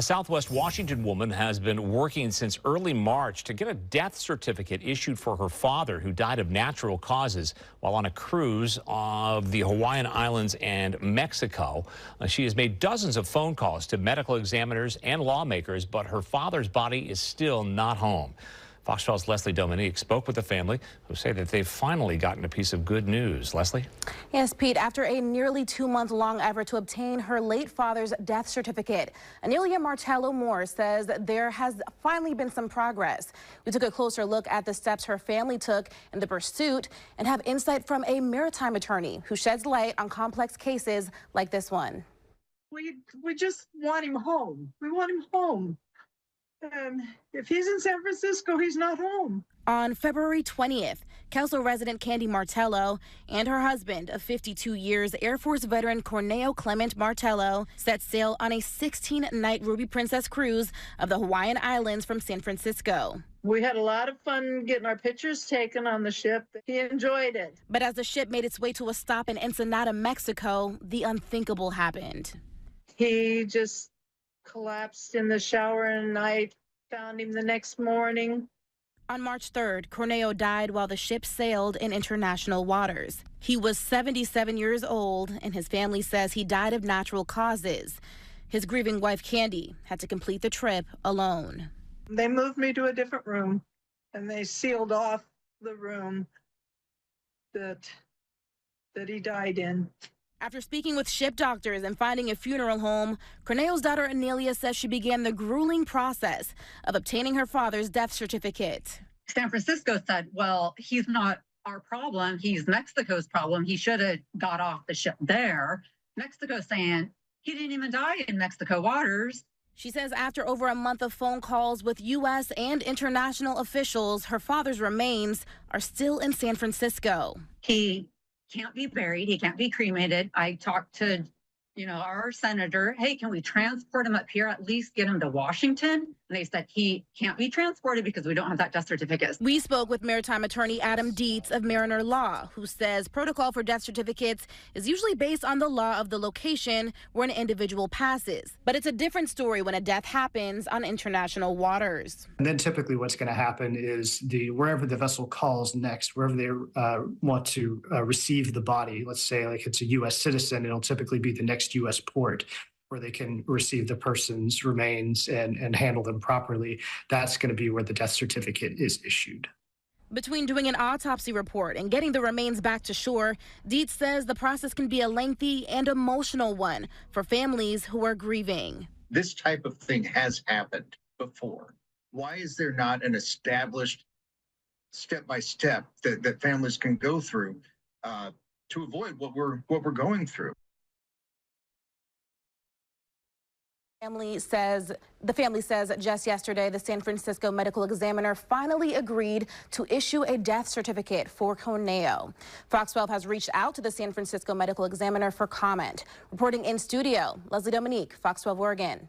A Southwest Washington woman has been working since early March to get a death certificate issued for her father, who died of natural causes while on a cruise of the Hawaiian Islands and Mexico. She has made dozens of phone calls to medical examiners and lawmakers, but her father's body is still not home. Fox 12's Leslie Dominique spoke with the family, who say that they've finally gotten a piece of good news. Leslie? Yes, Pete, after a nearly 2-month-long effort to obtain her late father's death certificate, Anelia Martello Moore says there has finally been some progress. We took a closer look at the steps her family took in the pursuit and have insight from a maritime attorney who sheds light on complex cases like this one. We just want him home. We want him home. If he's in San Francisco, he's not home. On February 20th, Kelso resident Candy Martello and her husband of 52 years, Air Force veteran Corneo Clement Martello, set sail on a 16-night Ruby Princess cruise of the Hawaiian Islands from San Francisco. We had a lot of fun getting our pictures taken on the ship. He enjoyed it. But as the ship made its way to a stop in Ensenada, Mexico, the unthinkable happened. He just collapsed in the shower, and I found him the next morning. On March 3rd, Corneo died while the ship sailed in international waters. He was 77 years old, and his family says he died of natural causes. His grieving wife, Candy, had to complete the trip alone. They moved me to a different room, and they sealed off the room that he died in. After speaking with ship doctors and finding a funeral home, Corneo's daughter Anelia says she began the grueling process of obtaining her father's death certificate. San Francisco said, well, he's not our problem. He's Mexico's problem. He should have got off the ship there. Mexico saying he didn't even die in Mexico waters. She says after over a month of phone calls with U.S. and international officials, her father's remains are still in San Francisco. He can't be buried. He can't be cremated. I talked to, our senator. Hey, can we transport him up here? At least get him to Washington? And they said he can't be transported because we don't have that death certificate. We spoke with maritime attorney Adam Dietz of Mariner Law, who says protocol for death certificates is usually based on the law of the location where an individual passes. But it's a different story when a death happens on international waters. And then typically what's going to happen is wherever the vessel calls next, wherever they want to receive the body, let's say like it's a U.S. citizen, it'll typically be the next U.S. port where they can receive the person's remains and handle them properly. That's going to be where the death certificate is issued. Between doing an autopsy report and getting the remains back to shore, Dietz says the process can be a lengthy and emotional one for families who are grieving. This type of thing has happened before. Why is there not an established step-by-step that families can go through to avoid what we're going through? The family says just yesterday the San Francisco medical examiner finally agreed to issue a death certificate for Corneo. Fox 12 has reached out to the San Francisco medical examiner for comment. Reporting in studio, Leslie Dominique, Fox 12 Oregon.